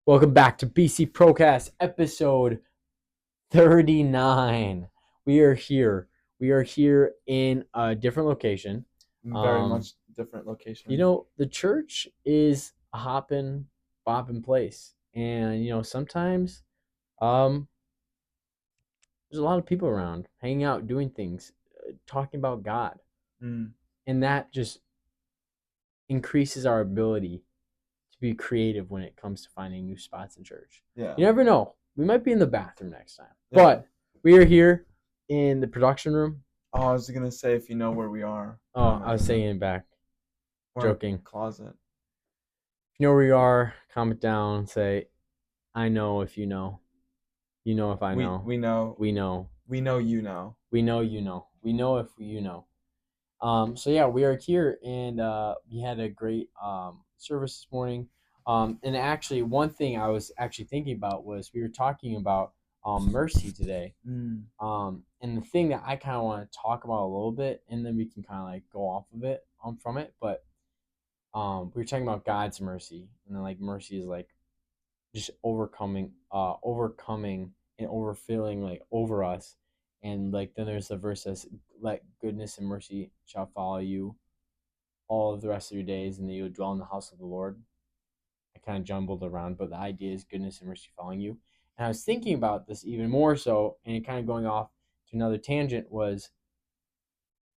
Welcome back to BC Procast episode 39. We are here. We are here in a different location. Very much different location. The church is a hopping, bopping place. And, sometimes there's a lot of people around, hanging out, doing things, talking about God. And that just increases our ability to be creative when it comes to finding new spots in church. Yeah. You never know. We might be in the bathroom next time. Yeah. But we are here in the production room. Oh, I was going to say if you know where we are. Oh, I was saying back. Joking. Closet. If you know where you are, comment down, say, I know if you know. You know if I know. We know. We know. We know you know. We know you know. We know if you know. So yeah, we are here, and we had a great service this morning. And actually, one thing I was actually thinking about was we were talking about mercy today. And the thing that I kind of want to talk about a little bit, and then we can kind of like go off of it from it. But we were talking about God's mercy, and then like mercy is like just overcoming and overfilling like over us. And like then there's the verse that says, let goodness and mercy shall follow you all of the rest of your days, and that you will dwell in the house of the Lord. I kind of jumbled around, but the idea is goodness and mercy following you. And I was thinking about this even more so, and it kind of going off to another tangent was,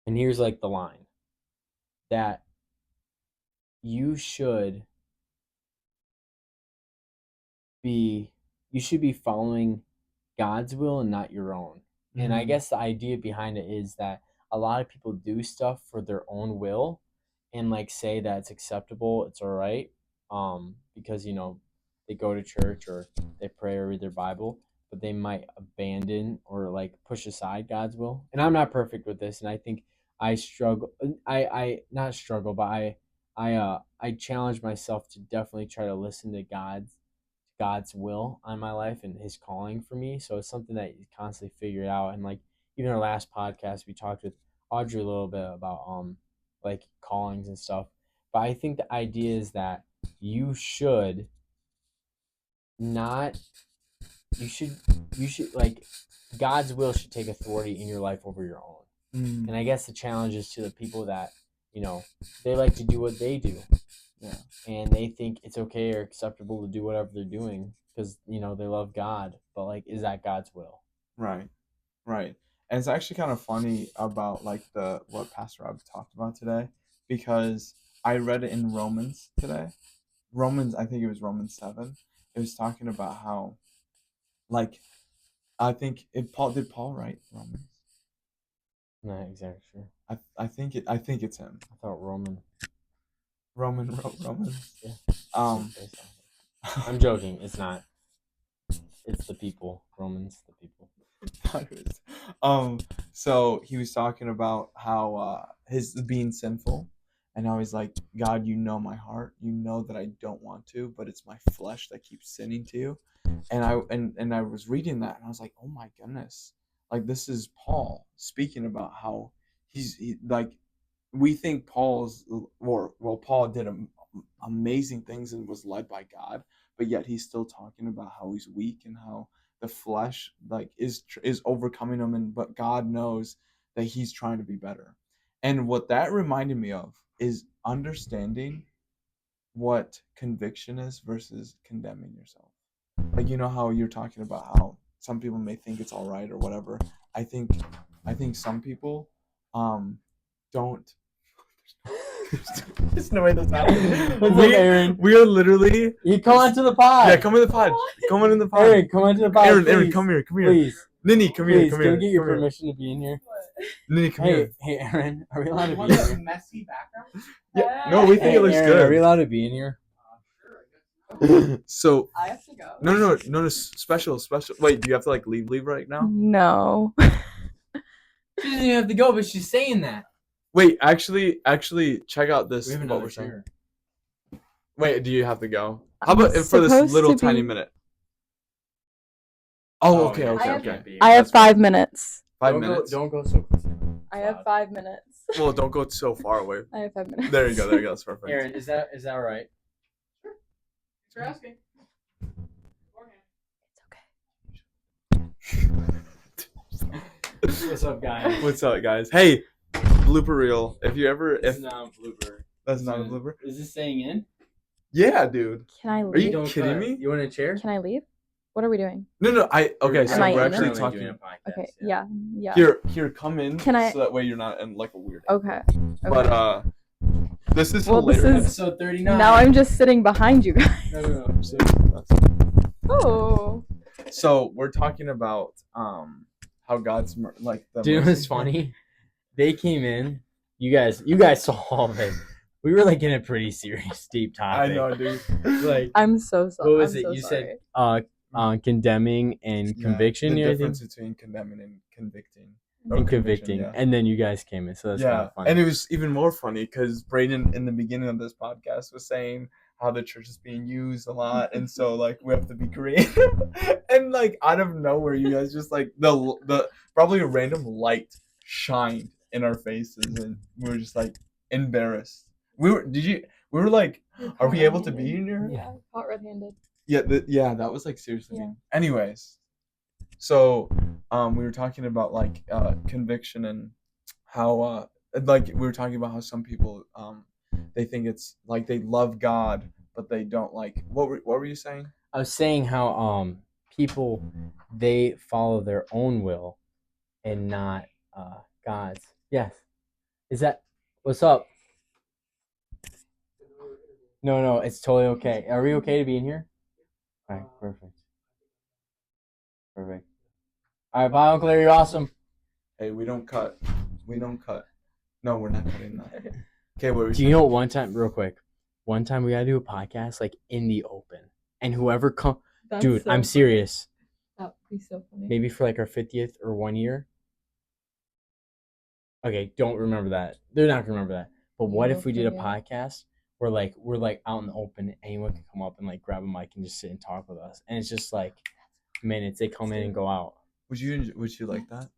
and here's like the line, that you should be following God's will and not your own. And I guess the idea behind it is that a lot of people do stuff for their own will and like say that it's acceptable, it's all right, because they go to church or they pray or read their Bible, but they might abandon or like push aside God's will. And I'm not perfect with this, and I think I struggle. I not struggle, but I challenge myself to definitely try to listen to God's will on my life and his calling for me. So it's something that you constantly figure out. And like even our last podcast, we talked with Audrey a little bit about like callings and stuff. But I think the idea is that you should not you should like God's will should take authority in your life over your own. And I guess the challenge is to the people that, they like to do what they do. Yeah. And they think it's okay or acceptable to do whatever they're doing because, they love God. But, like, is that God's will? Right. And it's actually kind of funny about, like, what Pastor Rob talked about today, because I read it in Romans today. I think it was Romans 7. It was talking about how, like, I think did Paul write Romans? Not exactly sure. I think it's him. I thought Roman wrote Romans. Yeah. I'm joking. It's not. It's the people. Romans, the people. So he was talking about how his being sinful, and how he's like, God, you know my heart. You know that I don't want to, but it's my flesh that keeps sinning to you. And I was reading that, and I was like, oh my goodness, like this is Paul speaking about how like we think Paul did amazing things and was led by God, but yet he's still talking about how he's weak and how the flesh like is overcoming him, but God knows that he's trying to be better. And what that reminded me of is understanding what conviction is versus condemning yourself. Like, how you're talking about how some people may think it's all right or whatever. I think some people don't. There's no way that's happening. We are literally. You come onto the pod. Yeah, come in the pod. Come on in the pod. Aaron, come onto the pod. Aaron, come here. Please. Ninny, come here. Can we get your permission to be in here? Ninny, come here. Hey, Aaron, are we allowed to be in here? Messy background? Yeah. No, we think it looks Aaron, good. Are we allowed to be in here? So I have to go. No, special. Wait, do you have to like leave right now? No. She doesn't even have to go, but she's saying that. Wait, actually, check out this. We have what we're chair. saying. Wait, do you have to go? How about for this little tiny minute? Oh, okay. I have 5 minutes. 5 minutes. Don't go so close. I have 5 minutes. Well, don't go so far away. I have 5 minutes. There you go. That's perfect. Aaron, is that right? Thanks for asking. What's up, guys? What's up, guys? Hey, blooper reel. If you ever, It's if not a blooper. that's not a blooper. Is this staying in? Yeah, dude. Can I Are you leave? Don't kidding cut. me? You want a chair? Can I leave? What are we doing? No. Okay, so Am I we're in actually it? talking. Doing a podcast, Okay, yeah. Here, come in. Can I- So that way you're not in like a weird. Okay. But this is Well, this hilarious. is- Episode 39. Now I'm just sitting behind you guys. No. Oh. So we're talking about how God's like the. Do you know what's funny? They came in. You guys saw all of it. We were like in a pretty serious, deep I topic. know, dude. Like, I'm so sorry. what was I'm it? so You sorry. said condemning and conviction. The I think. difference between condemning and convicting. And convicting, yeah. and then you guys came in, so that's kind Yeah, of funny. and it was even more funny because Braedon in the beginning of this podcast was saying how the church is being used a lot, and so like we have to be creative. And like out of nowhere, you guys just like the probably a random light shined in our faces, and we were just like embarrassed. We were like, are we able to be in here? Yeah, caught red-handed. Yeah, that was like seriously. Yeah. Anyways, so we were talking about like conviction and how like we were talking about how some people they think it's like they love God but they don't like what were you saying? I was saying how people they follow their own will and not God's. Yes. Is that what's up? No, it's totally okay. Are we okay to be in here? All right, perfect. All right, bye, Uncle Larry. You're awesome. Hey, we don't cut. No, we're not cutting that. Okay, what were you Do you know one time, real quick? One time we gotta do a podcast like in the open, and whoever come, dude, I'm serious. That would be so funny. Maybe for like our 50th or 1 year. Okay, don't remember that. They're not gonna remember that. But what if we did a podcast where like we're like out in the open, and anyone can come up and like grab a mic and just sit and talk with us, and it's just like minutes. They come in and go out. Would you like that?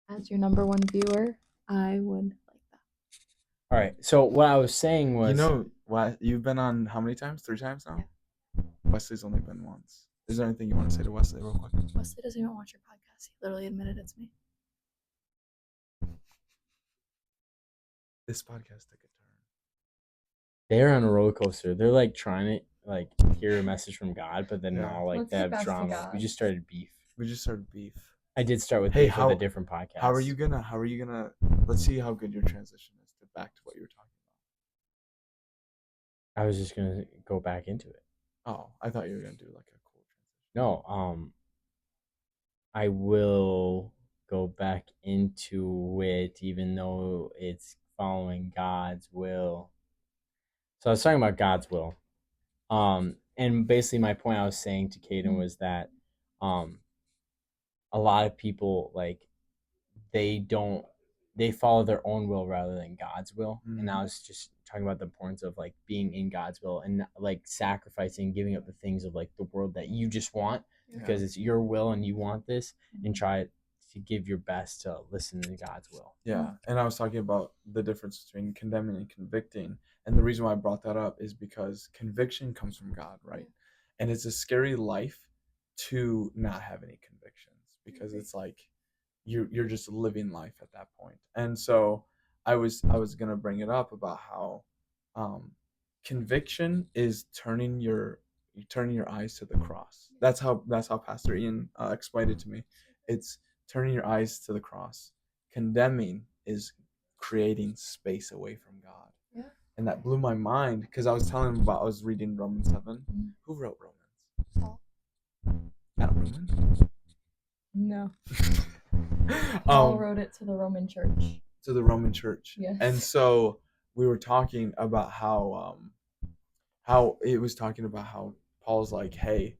As your number one viewer, I would like that. All right. So what I was saying was, You know what? You've been on how many times? 3 times now? Wesley's only been once. Is there anything you want to say to Wesley real quick? Wesley doesn't even watch your podcast. He literally admitted it's me. This podcast took a turn. they're on a roller coaster. They're like trying to like hear a message from God, but then Yeah. now like Let's they get have back to drama. God. We just started beef. We just started beef. I did start with Hey, beef with a different podcast. How are you gonna let's see how good your transition is to back to what you were talking I was just gonna go back into it. about. Oh, I thought you were gonna do like a cool transition. No, I will go back into it even though it's following God's will. So I was talking about God's will. And basically my point I was saying to Caeden was that a lot of people like they follow their own will rather than God's will. And I was just talking about the importance of like being in God's will and like sacrificing, giving up the things of like the world that you just want because it's your will and you want this, and try to give your best to listen to God's will. Yeah, and I was talking about the difference between condemning and convicting, and the reason why I brought that up is because conviction comes from God, right? And it's a scary life to not have any convictions because it's like you're just living life at that point. And so I was gonna bring it up about how conviction is turning your eyes to the cross. That's how Pastor Ian explained it to me. It's turning your eyes to the cross. Condemning is creating space away from God. Yeah. And that blew my mind because I was telling him about I was reading Romans 7. Who wrote Romans? Paul. Not Romans? No. Paul um, wrote it to the Roman Church. to the Roman Church. Yes. And so we were talking about how it was talking about how Paul's like, hey,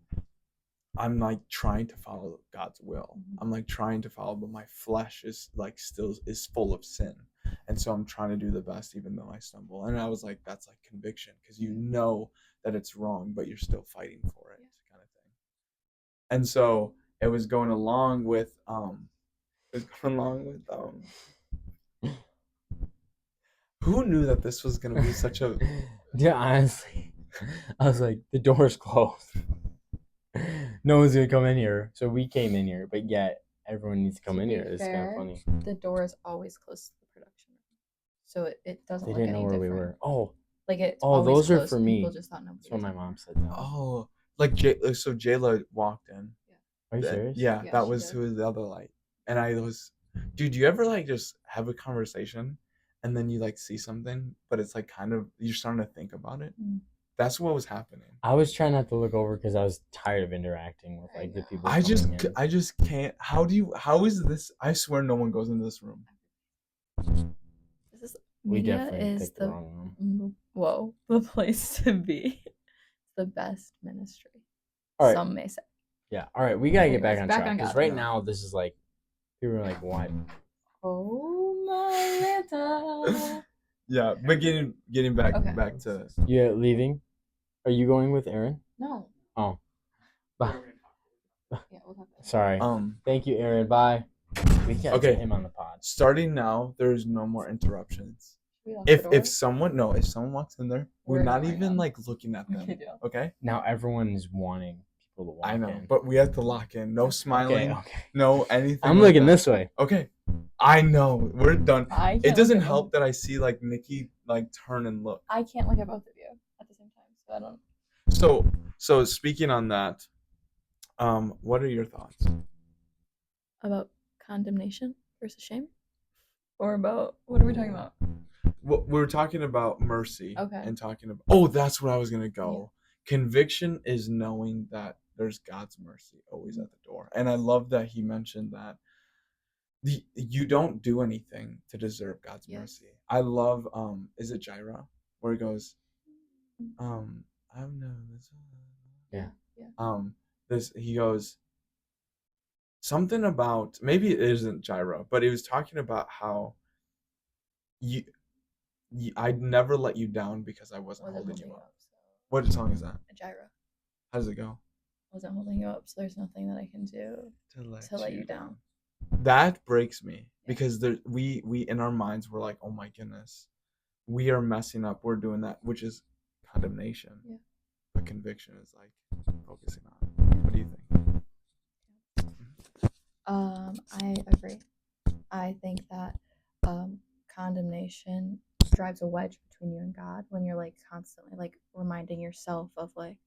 I'm like trying to follow God's will. I'm like trying to follow, but my flesh is like still is full of sin. And so I'm trying to do the best even though I stumble. And I was like, that's like conviction because you know that it's wrong, but you're still fighting for it, kind of thing. And so it was going along with who knew that this was gonna be such a Yeah, honestly, I was like, the door's closed. No one's gonna come in here, so we came in here. But yet, everyone needs to come To in be here. It's kind fair, of funny. the door is always close to the production room, so it doesn't They look didn't know any where different. we were. Oh, Like it's oh, always those are closed. for People me. just thought nobody That's what was my in mom there. said. No. Oh, like so Jayla walked in. Are you serious? Yeah, Yeah, that she was did. who was the other light. And I was, dude, you ever like just have a conversation and then you like see something, but it's like kind of you're starting to think about it. Mm. That's what was happening. I was trying not to look over because I was tired of interacting with I like the know. people I just coming in. I just can't. How is this? I swear no one goes into this room. This is We media definitely is picked the wrong room. the place to be. It's the best ministry. All right. Some may say. Yeah. All right. We gotta get back Anyways, on back track on because God. right Yeah. now this is like people are like, what? Oh my little. Yeah, but getting back Okay. back to You leaving? Are you going with Aaron? No. Oh, bye. Yeah, we'll have that. Sorry. Thank you, Aaron. Bye. We can't Okay. get him on the pod. starting now. There's no more interruptions. Should we lock the door? If someone walks in there, we're We're not ignoring even them. like looking at them. Okay, deal. Okay. Now everyone is wanting people to walk I know, in. but we have to lock in. No Okay. smiling. Okay. No anything. I'm like looking that. this way. Okay. I know. We're done. I can't It doesn't look at help that I see like Nikki like turn and look. I can't look at both of you at the same time, so I don't. So speaking on that, what are your thoughts? About condemnation versus shame, or about what are we talking about? Well, we were talking about mercy. Okay. And talking about that's where I was gonna go. Conviction is knowing that there's God's mercy always at the door. And I love that he mentioned that you don't do anything to deserve God's Yes. mercy. I love is it Jireh where he goes I've known this. Yeah. This he goes something about maybe it isn't Jireh, but he was talking about how you, I'd never let you down because I wasn't holding you up. So. What song is that? Jireh. How does it go? Wasn't holding you up, so there's nothing that I can do to let you down. That breaks me because we in our minds we're like, oh my goodness, we are messing up. We're doing that, which is condemnation. Yeah. But conviction is like focusing on. What do you think? I agree. I think that condemnation drives a wedge between you and God when you're like constantly like reminding yourself of like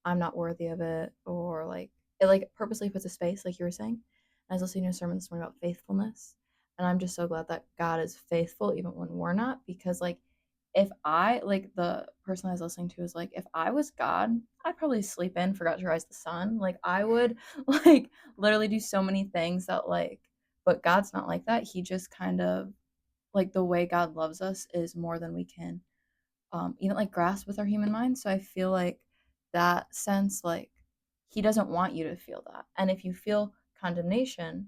I'm not worthy of it, or like it like purposely puts a space like you were saying. I was listening to a sermon this morning about faithfulness, and I'm just so glad that God is faithful even when we're not, because like if I like the person I was listening to was like if I was God, I'd probably sleep in, forgot to rise the sun. Like I would like literally do so many things that like, but God's not like that. He just kind of like the way God loves us is more than we can even like grasp with our human mind. So I feel like that sense, like he doesn't want you to feel that. And if you feel condemnation,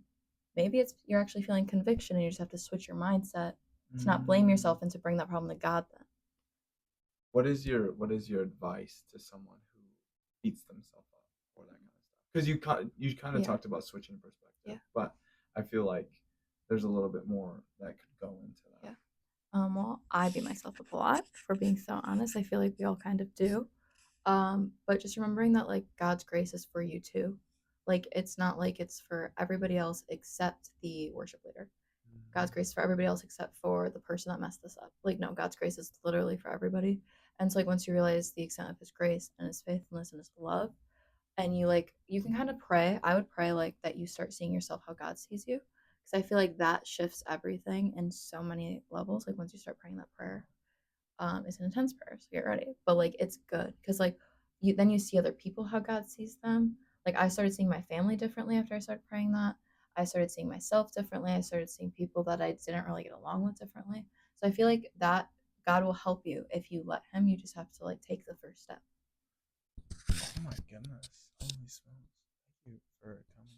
maybe it's you're actually feeling conviction, and you just have to switch your mindset to not blame yourself and to bring that problem to God then. What is your advice to someone who beats themselves up or that kind of stuff? Because you kind of talked about switching perspective, but I feel like there's a little bit more that could go into that. Well, I beat myself up a lot for being so honest. I feel like we all kind of do. But just remembering that like God's grace is for you too. Like it's not like it's for everybody else except the worship leader. God's grace for everybody else except for the person that messed this up. Like no, God's grace is literally for everybody. And so like once you realize the extent of his grace and his faithfulness and his love, and you can kind of pray. I would pray like that you start seeing yourself how God sees you. Because I feel like that shifts everything in so many levels. Like once you start praying that prayer, it's an intense prayer, so get ready. But like it's good because like you see other people how God sees them. Like I started seeing my family differently after I started praying that. I started seeing myself differently. I started seeing people that I didn't really get along with differently. So I feel like that God will help you if you let him. You just have to like take the first step. Oh my goodness. Holy smokes. Thank you for coming.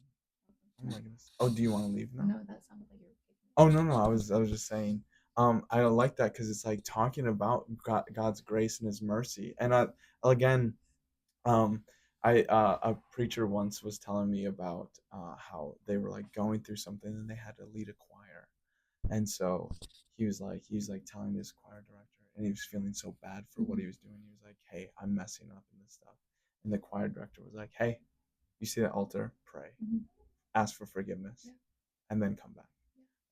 Oh my goodness. Oh, do you want to leave now? No, that sounded like you were kicking. Oh no, I was just saying. I like that because it's like talking about God's grace and His mercy. And again, a preacher once was telling me about how they were like going through something and they had to lead a choir, and so he was like telling his choir director, and he was feeling so bad for what he was doing. He was like, "Hey, I'm messing up in this stuff," and the choir director was like, "Hey, you see that altar? Pray." ask for forgiveness, Yeah. and then come back.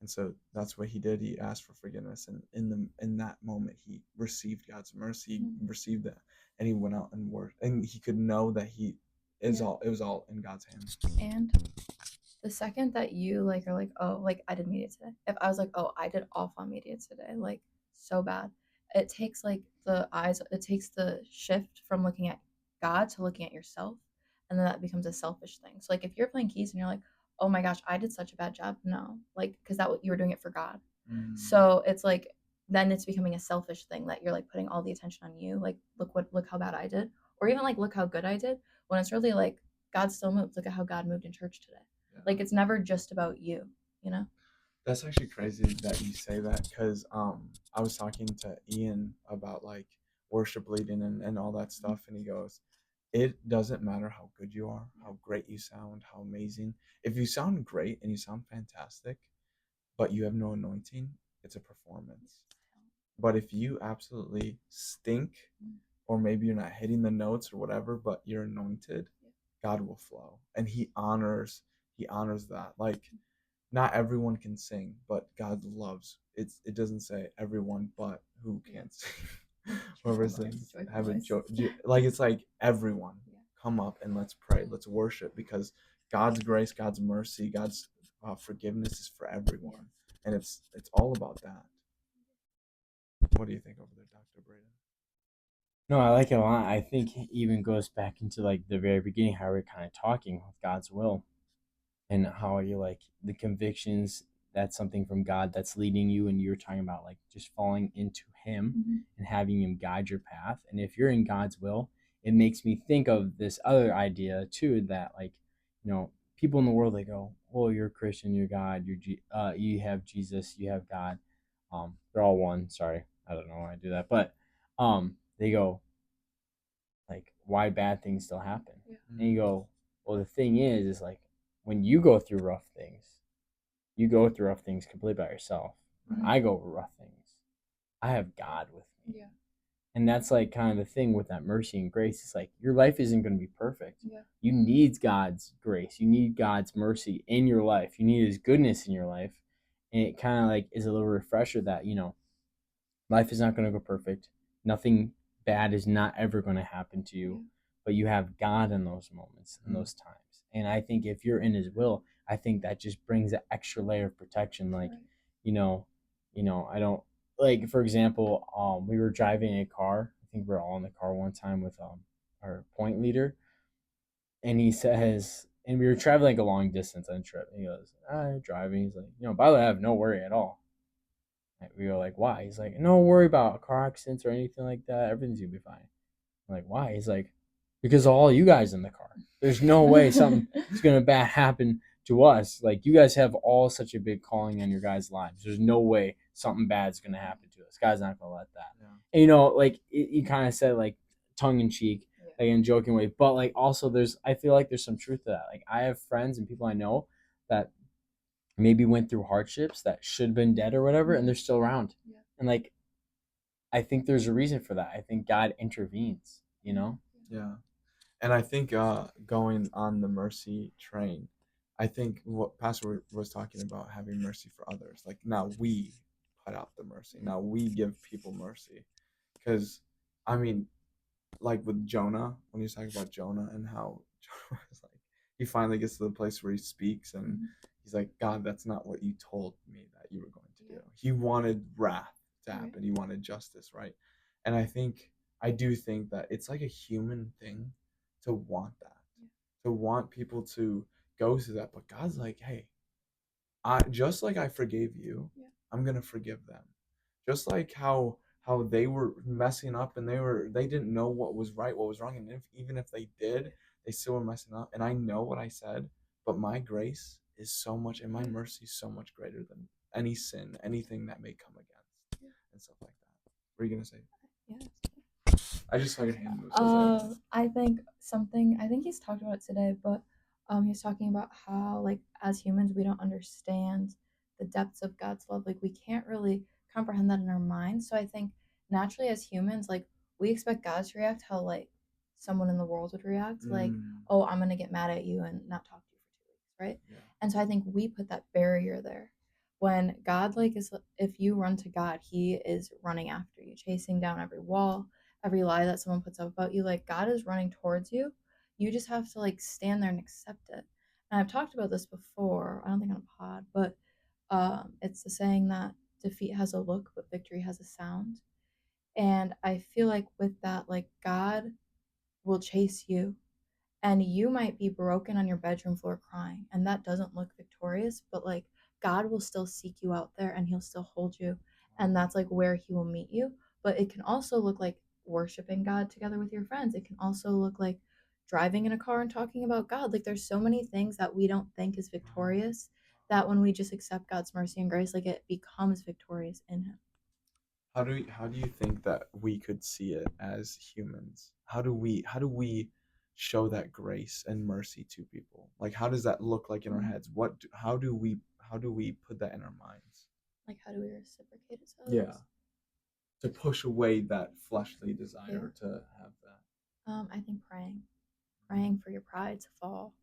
And so that's what he did. He asked for forgiveness, and in that moment, he received God's mercy, received that, and he went out and worked, and he could know that he is all. It was all in God's hands. And the second that you like are like, oh, like I did media today. If I was like, oh, I did off on media today, like so bad, it takes like it takes the shift from looking at God to looking at yourself, and then that becomes a selfish thing. So like if you're playing keys and you're like, oh my gosh, I did such a bad job, no, like because you were doing it for God. So it's like then it's becoming a selfish thing that you're like putting all the attention on you, like look how bad I did, or even like look how good I did, when it's really like God still moved. Look at how God moved in church today. Like it's never just about you, you know? That's actually crazy that you say that, because I was talking to Ian about like worship leading and all that stuff, and he goes, it doesn't matter how good you are, how great you sound, how amazing. If you sound great and you sound fantastic, but you have no anointing, it's a performance. But if you absolutely stink, or maybe you're not hitting the notes or whatever, but you're anointed, God will flow, and he honors that. Like, not everyone can sing, but God loves it. It doesn't say everyone, but who can't sing. Whoever sings, have a joy. Like, it's like everyone, come up and let's pray, let's worship, because God's grace, God's mercy, God's forgiveness is for everyone, and it's all about that. What do you think over there, Dr. Braden? No, I like it a lot. I think it even goes back into like the very beginning, how we're kind of talking with God's will, and how you like the convictions. That's something from God that's leading you, and you're talking about like just falling into Him and having Him guide your path. And if you're in God's will, it makes me think of this other idea too, that like, people in the world, they go, "Oh, you're a Christian, you're God, you have Jesus, you have God." They're all one. Sorry, I don't know why I do that, but they go like, "Why bad things still happen?" Yeah. And you go, "Well, the thing is like when you go through rough things, you go through rough things completely by yourself. When I go over rough things, I have God with me." Yeah. And that's like kind of the thing with that mercy and grace. It's like your life isn't going to be perfect. Yeah. You need God's grace. You need God's mercy in your life. You need His goodness in your life. And it kind of like is a little refresher that, life is not going to go perfect. Nothing bad is not ever going to happen to you, but you have God in those moments, in those times. And I think if you're in His will, I think that just brings an extra layer of protection. Like, I don't like, for example, we were driving a car. I think we were all in the car one time with our point leader, and he says, and we were traveling like a long distance on a trip. And he goes, driving. He's like, by the way, I have no worry at all. We go like, why? He's like, no worry about car accidents or anything like that. Everything's gonna be fine. I'm like, why? He's like, because of all you guys in the car. There's no way something's gonna bad happen to us. Like, you guys have all such a big calling on your guys' lives. There's no way something bad's gonna happen to us. God's not gonna let that. Yeah. And like you kind of said, like tongue in cheek, like in a joking way, but like also I feel like there's some truth to that. Like, I have friends and people I know that maybe went through hardships that should have been dead or whatever, and they're still around. And like, I think there's a reason for that. I think God intervenes, Yeah. And I think going on the mercy train, I think what Pastor was talking about, having mercy for others. Like, now we put out the mercy. Now we give people mercy. Because, I mean, like with Jonah, when he was talking about Jonah and how Jonah was like, he finally gets to the place where he speaks and he's like, God, that's not what you told me that you were going to do. He wanted wrath to happen. He wanted justice, right? And I do think that it's like a human thing to want that, to want people to go through that. But God's like, hey, just like I forgave you, I'm gonna forgive them. Just like how they were messing up and they didn't know what was right, what was wrong, and even if they did, they still were messing up. And I know what I said, but my grace is so much, and my mercy is so much greater than any sin, anything that may come against, and stuff like that. What are you gonna say? Yeah. I just saw your hand move. So I think he's talked about it today, but he's talking about how like as humans we don't understand the depths of God's love. Like we can't really comprehend that in our minds. So I think naturally as humans, like we expect God to react how like someone in the world would react. Like, oh, I'm gonna get mad at you and not talk to you for 2 weeks, right? Yeah. And so I think we put that barrier there. When God, like, is, if you run to God, He is running after you, chasing down every wall, every lie that someone puts up about you. Like, God is running towards you. You just have to, like, stand there and accept it. And I've talked about this before, I don't think on a pod, but it's the saying that defeat has a look, but victory has a sound. And I feel like with that, like, God will chase you, and you might be broken on your bedroom floor crying, and that doesn't look victorious, but like, God will still seek you out there and He'll still hold you, and that's like where He will meet you. But it can also look like worshiping God together with your friends. It can also look like driving in a car and talking about God. Like, there's so many things that we don't think is victorious, that when we just accept God's mercy and grace, like, it becomes victorious in Him. How do you think that we could see it as humans? How do we show that grace and mercy to people? Like, how does that look like in our heads? How do we put that in our minds? Like, how do we reciprocate it to Yeah. others? To push away that fleshly desire to have that. I think praying for your pride to fall.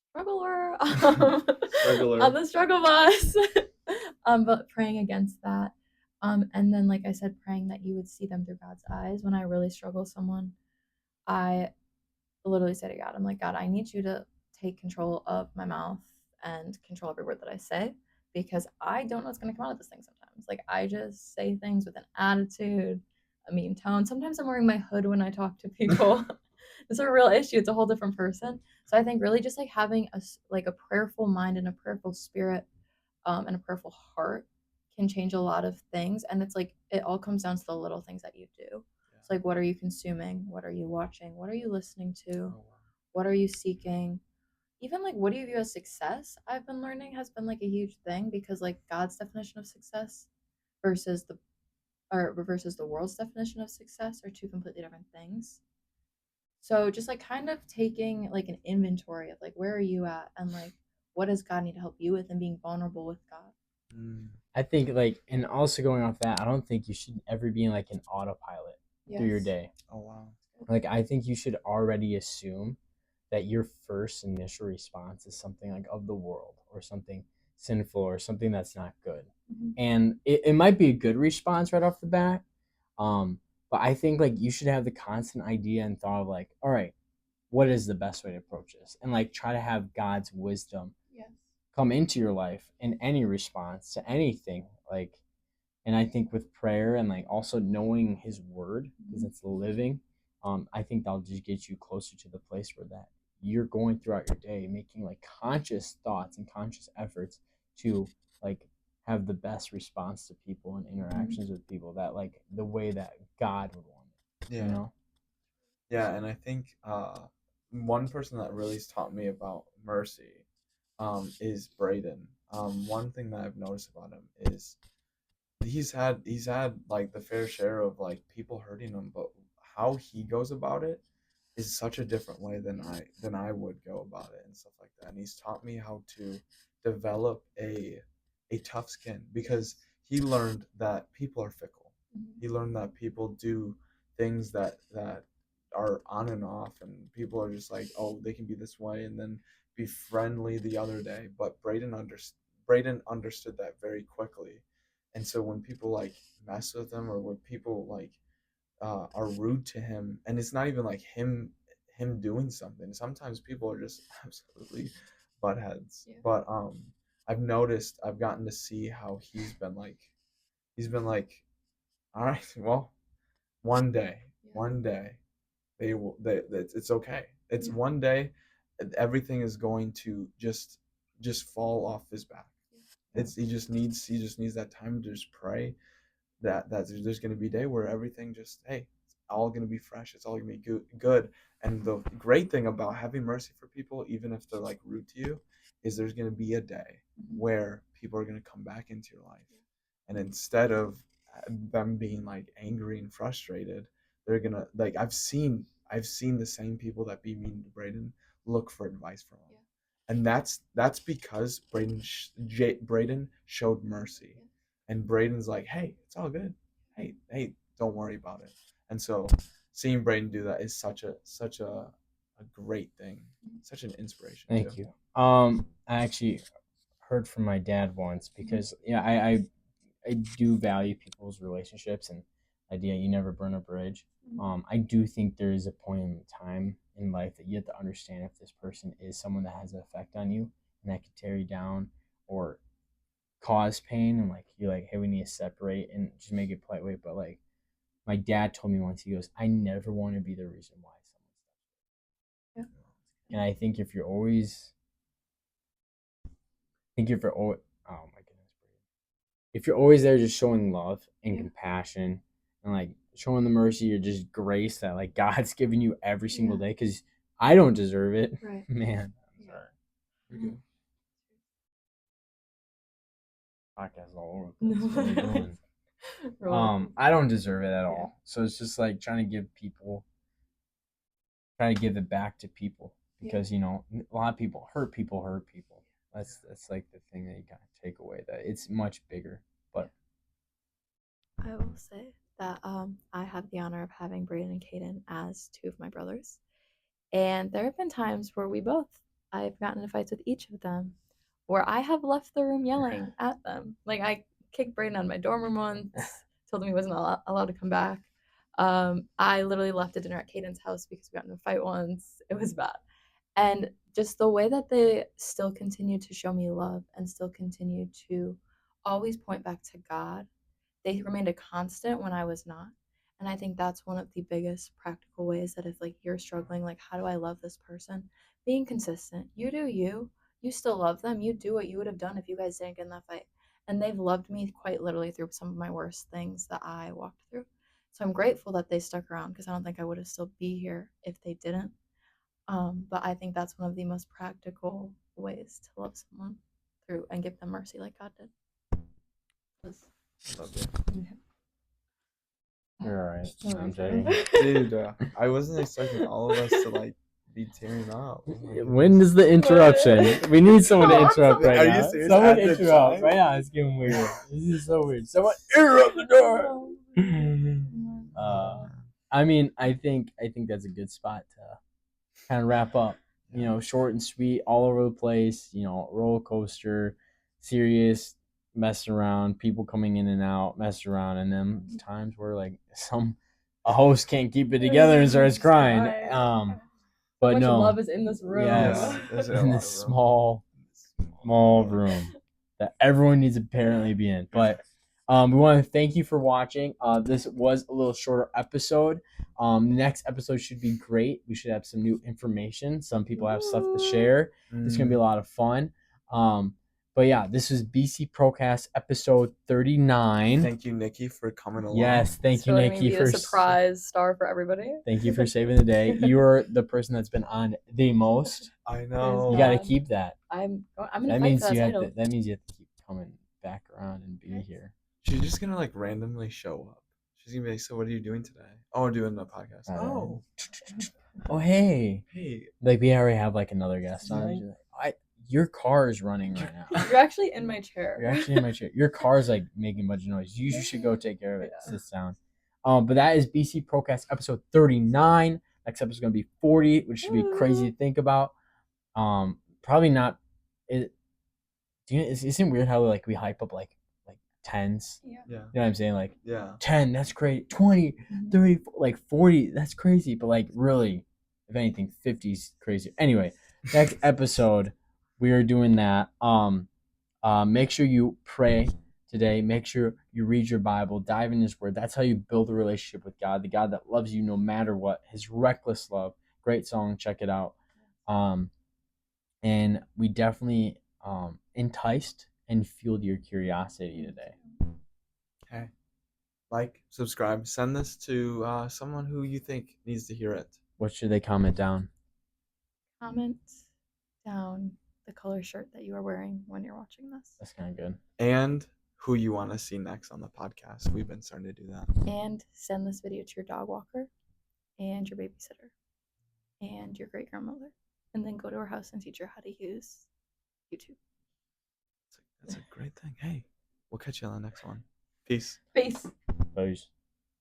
Struggler Struggler. on the struggle bus. But praying against that. And then, like I said, praying that you would see them through God's eyes. When I really struggle with someone, I literally say to God, I'm like, God, I need you to take control of my mouth and control every word that I say, because I don't know what's going to come out of this thing sometimes. Like, I just say things with an attitude, a mean tone. Sometimes I'm wearing my hood when I talk to people. It's a real issue. It's a whole different person. So I think really just like having a prayerful mind and a prayerful spirit, and a prayerful heart can change a lot of things. And it's like it all comes down to the little things that you do. It's like, what are you consuming? What are you watching? What are you listening to? Oh, wow. What are you seeking? Even like, what do you view as success? I've been learning has been like a huge thing, because like God's definition of success versus the world's definition of success are two completely different things. So just like kind of taking like an inventory of like, where are you at, and like, what does God need to help you with, and being vulnerable with God. I think like, and also going off that, I don't think you should ever be in like an autopilot through your Yes. day. Oh, wow. Like, I think you should already assume that your first initial response is something like of the world, or something sinful, or something that's not good. Mhm. And it might be a good response right off the bat. But I think like you should have the constant idea and thought of like, all right, what is the best way to approach this? And like try to have God's wisdom Yes. come into your life in any response to anything. Like, and I think with prayer and like also knowing His word, because it's living, I think that'll just get you closer to the place where that you're going throughout your day making like conscious thoughts and conscious efforts to like have the best response to people and interactions with people, that like the way that God would want it. Yeah. You know? Yeah, and I think one person that really has taught me about mercy is Braden. One thing that I've noticed about him is he's had like the fair share of like people hurting him, but how he goes about it is such a different way than I would go about it and stuff like that. And he's taught me how to develop a tough skin, because he learned that people are fickle. He learned that people do things that are on and off, and people are just like, oh, they can be this way and then be friendly the other day. But Braden understood that very quickly. And so when people like mess with him, or when people like are rude to him, and it's not even like him doing something. Sometimes people are just absolutely butt heads. Yeah. But I've gotten to see how he's been like, all right, well, one day it's okay. It's Yeah. one day everything is going to just fall off his back. It's he just needs that time to just pray that there's going to be a day where everything just, hey, it's all going to be fresh, it's all going to be good. And the great thing about having mercy for people, even if they're like rude to you, is there's going to be a day where people are going to come back into your life, and instead of them being like angry and frustrated, they're gonna, like, I've seen the same people that be mean to Braden look for advice from him. And that's because Braden showed mercy. And Braden's like, hey, it's all good. Hey, don't worry about it. And so seeing Braden do that is such a great thing. such an inspiration. Thank too. you. I actually heard from my dad once because I do value people's relationships and idea you never burn a bridge. I do think there is a point in time in life that you have to understand if this person is someone that has an effect on you and that could tear you down or cause pain, and like you're like, hey, we need to separate and just make it polite way. But like my dad told me once, he goes, I never want to be the reason why someone steps. Yeah. And I think if you're always, oh my goodness, if you're always there just showing love and compassion and like showing the mercy or just grace that like God's giving you every single day, because I don't deserve it. Right. Man, I'm sorry. You're good. Podcast all over the place. What are we doing? Really? I don't deserve it at all. So it's just like trying to give it back to people because a lot of people hurt people. That's like the thing that you gotta take away, that it's much bigger. But I will say that I have the honor of having Braedon and Caeden as two of my brothers. And there have been times where I've gotten into fights with each of them, where I have left the room yelling at them. Like I kicked Braedon out of my dorm room once, told him he wasn't allowed to come back. I literally left a dinner at Caden's house because we got in a fight once. It was bad. And just the way that they still continue to show me love and still continue to always point back to God, they remained a constant when I was not. And I think that's one of the biggest practical ways that if like you're struggling, like how do I love this person? Being consistent. You do you. You still love them. You do what you would have done if you guys didn't get in that fight. And they've loved me quite literally through some of my worst things that I walked through. So I'm grateful that they stuck around because I don't think I would have still be here if they didn't. But I think that's one of the most practical ways to love someone through and give them mercy like God did. Love you. you're all right. No, I'm you're joking. Dude, I wasn't expecting all of us to like be tearing up. Oh my When goodness. does the interruption? We need someone to interrupt right Are you now. serious? Someone At the interrupt time? right now. It's getting weird. This is so weird. Someone interrupt the door. I mean, I think that's a good spot to kind of wrap up. Short and sweet, all over the place. Roller coaster, serious, messing around, people coming in and out, messing around, and then times where like a host can't keep it together and starts crying. But much no, love is in this room. yes, there's a in lot this of room. small room that everyone needs to apparently be in. But we want to thank you for watching. This was a little shorter episode. The next episode should be great. We should have some new information. Some people have stuff to share. It's gonna be a lot of fun. But yeah, this is BC Procast episode 39. Thank you, Nikki, for coming along. Yes, thank you, Nikki, for a surprise star for everybody. Thank you for saving the day. You're the person that's been on the most. I know. You got to keep that. I'm gonna That fight means for that you have title. to. That means you have to keep coming back around and be here. She's just gonna like randomly show up. She's gonna be like, "So what are you doing today?" "Oh, we're doing a podcast." Oh, hey. Hey. Like we already have like another guest on. She's like, your car is running right now. You're actually in my chair. You're actually in my chair. Your car's like making a bunch of noise. You should go take care of it. Sit down. But that is BC Procast episode 39. Next episode is gonna be 40, which should be crazy to think about. Probably not. Isn't it weird how like we hype up like tens? Yeah. You know what I'm saying? Like 10, that's great. 20, 30, like 40, that's crazy. But like really, if anything, 50's crazy. Anyway, next episode, we are doing that. Make sure you pray today. Make sure you read your Bible, dive in His Word. That's how you build a relationship with God, the God that loves you no matter what. His reckless love. Great song. Check it out. And we definitely enticed and fueled your curiosity today. Okay. Like, subscribe, send this to someone who you think needs to hear it. What should they comment down? Comment down the color shirt that you are wearing when you're watching this. That's kind of good. And who you want to see next on the podcast. We've been starting to do that. And send this video to your dog walker and your babysitter and your great grandmother. And then go to her house and teach her how to use YouTube. That's a great thing. Hey, we'll catch you on the next one. Peace. Peace. Peace.